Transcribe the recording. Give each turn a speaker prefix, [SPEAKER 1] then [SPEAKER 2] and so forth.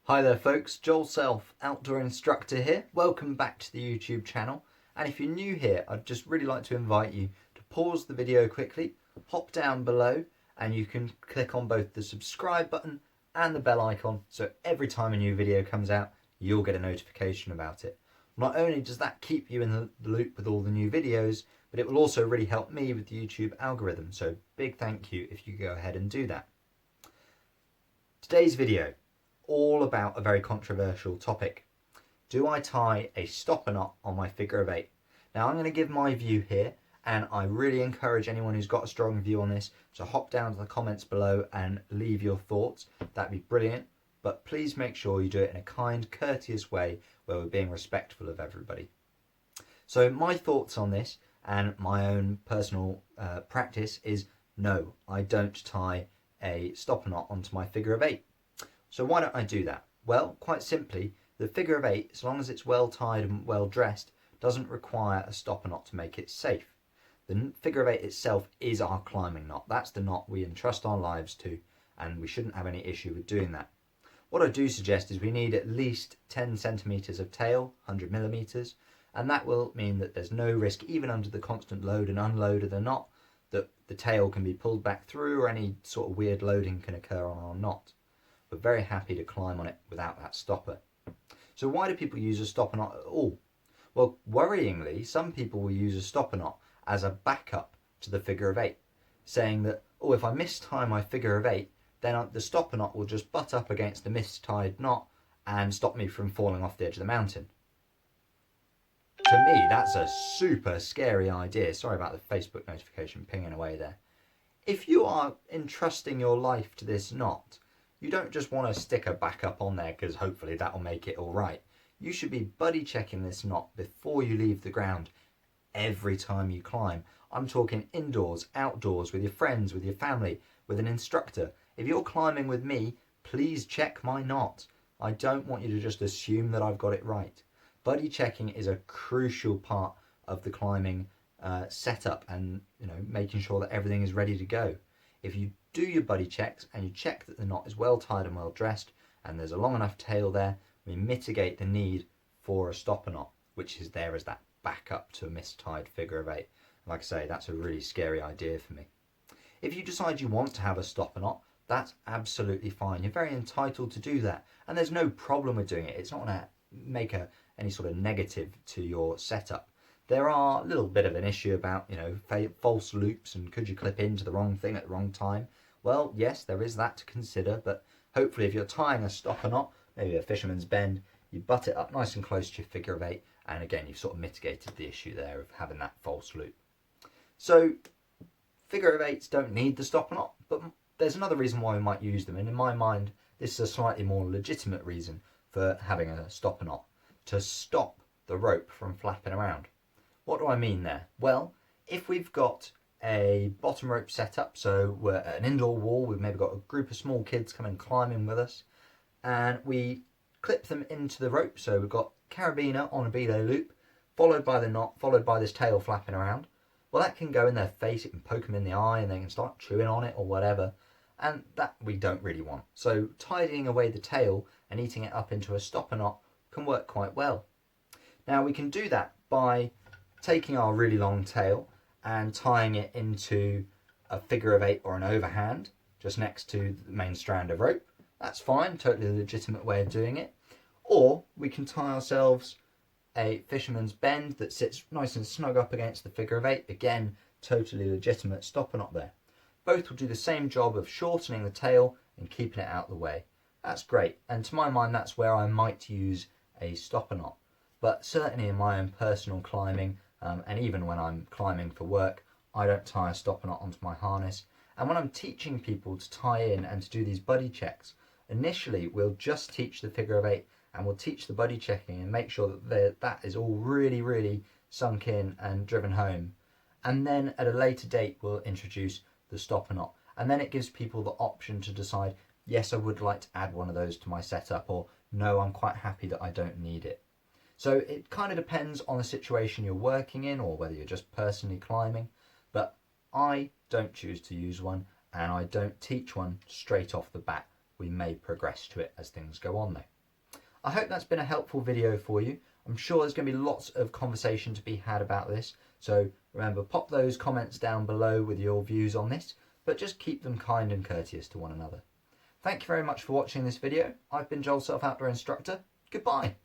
[SPEAKER 1] Hi there folks, Joel Self, Outdoor Instructor here. Welcome back to the YouTube channel. And if you're new here, I'd just really like to invite you to pause the video quickly, hop down below, and you can click on both the subscribe button and the bell icon, so every time a new video comes out, you'll get a notification about it. Not only does that keep you in the loop with all the new videos, but it will also really help me with the YouTube algorithm, so big thank you if you go ahead and do that. Today's video, all about a very controversial topic. Do I tie a stopper knot on my figure of eight? Now I'm going to give my view here, and I really encourage anyone who's got a strong view on this to hop down to the comments below and leave your thoughts. That'd be brilliant, but please make sure you do it in a kind, courteous way where we're being respectful of everybody. So my thoughts on this and my own personal practice is no, I don't tie a stopper knot onto my figure of eight. So why don't I do that? Well, quite simply, the figure of eight, as long as it's well tied and well dressed, doesn't require a stopper knot to make it safe. The figure of eight itself is our climbing knot. That's the knot we entrust our lives to, and we shouldn't have any issue with doing that. What I do suggest is we need at least 10 centimetres of tail, 100 millimetres, and that will mean that there's no risk, even under the constant load and unload of the knot, that the tail can be pulled back through or any sort of weird loading can occur on our knot. We're very happy to climb on it without that stopper. So why do people use a stopper knot at all? Well, worryingly, some people will use a stopper knot as a backup to the figure of eight, saying that, oh, if I mistie my figure of eight, then the stopper knot will just butt up against the mistied knot and stop me from falling off the edge of the mountain. To me, that's a super scary idea. Sorry about the Facebook notification pinging away there. If you are entrusting your life to this knot, you don't just want to stick a backup on there because hopefully that will make it all right. You should be buddy checking this knot before you leave the ground every time you climb. I'm talking indoors, outdoors, with your friends, with your family, with an instructor. If you're climbing with me, please check my knot. I don't want you to just assume that I've got it right. Buddy checking is a crucial part of the climbing setup and making sure that everything is ready to go. If you do your buddy checks and you check that the knot is well tied and well dressed and there's a long enough tail there, we mitigate the need for a stopper knot, which is there as that backup to a mistied figure of eight. Like I say, that's a really scary idea for me. If you decide you want to have a stopper knot, that's absolutely fine. You're very entitled to do that, and there's no problem with doing it. It's not going to make any sort of negative to your setup. There are a little bit of an issue about, false loops and could you clip into the wrong thing at the wrong time? Well, yes, there is that to consider, but hopefully if you're tying a stopper knot, maybe a fisherman's bend, you butt it up nice and close to your figure of eight, and again, you've sort of mitigated the issue there of having that false loop. So, figure of eights don't need the stopper knot, but there's another reason why we might use them, and in my mind, this is a slightly more legitimate reason for having a stopper knot, to stop the rope from flapping around. What do I mean there? Well, if we've got a bottom rope set up, so we're at an indoor wall, we've maybe got a group of small kids coming climbing with us, and we clip them into the rope, so we've got carabiner on a belay loop, followed by the knot, followed by this tail flapping around. Well, that can go in their face, it can poke them in the eye, and they can start chewing on it or whatever, and that we don't really want. So tidying away the tail and eating it up into a stopper knot can work quite well. Now we can do that by taking our really long tail and tying it into a figure of eight or an overhand just next to the main strand of rope. That's fine, totally legitimate way of doing it. Or we can tie ourselves a fisherman's bend that sits nice and snug up against the figure of eight. Again, totally legitimate stopper knot there. Both will do the same job of shortening the tail and keeping it out of the way. That's great, and to my mind that's where I might use a stopper knot. But certainly in my own personal climbing, and even when I'm climbing for work, I don't tie a stopper knot onto my harness. And when I'm teaching people to tie in and to do these buddy checks, initially we'll just teach the figure of eight and we'll teach the buddy checking and make sure that that is all really, really sunk in and driven home. And then at a later date we'll introduce the stopper knot. And then it gives people the option to decide, yes, I would like to add one of those to my setup, or no, I'm quite happy that I don't need it. So it kind of depends on the situation you're working in or whether you're just personally climbing, but I don't choose to use one and I don't teach one straight off the bat we may progress to it as things go on though. I hope that's been a helpful video for you. I'm sure there's going to be lots of conversation to be had about this, so remember, pop those comments down below with your views on this, but just keep them kind and courteous to one another. Thank you very much for watching this video. I've been Joel, Self Outdoor Instructor. Goodbye.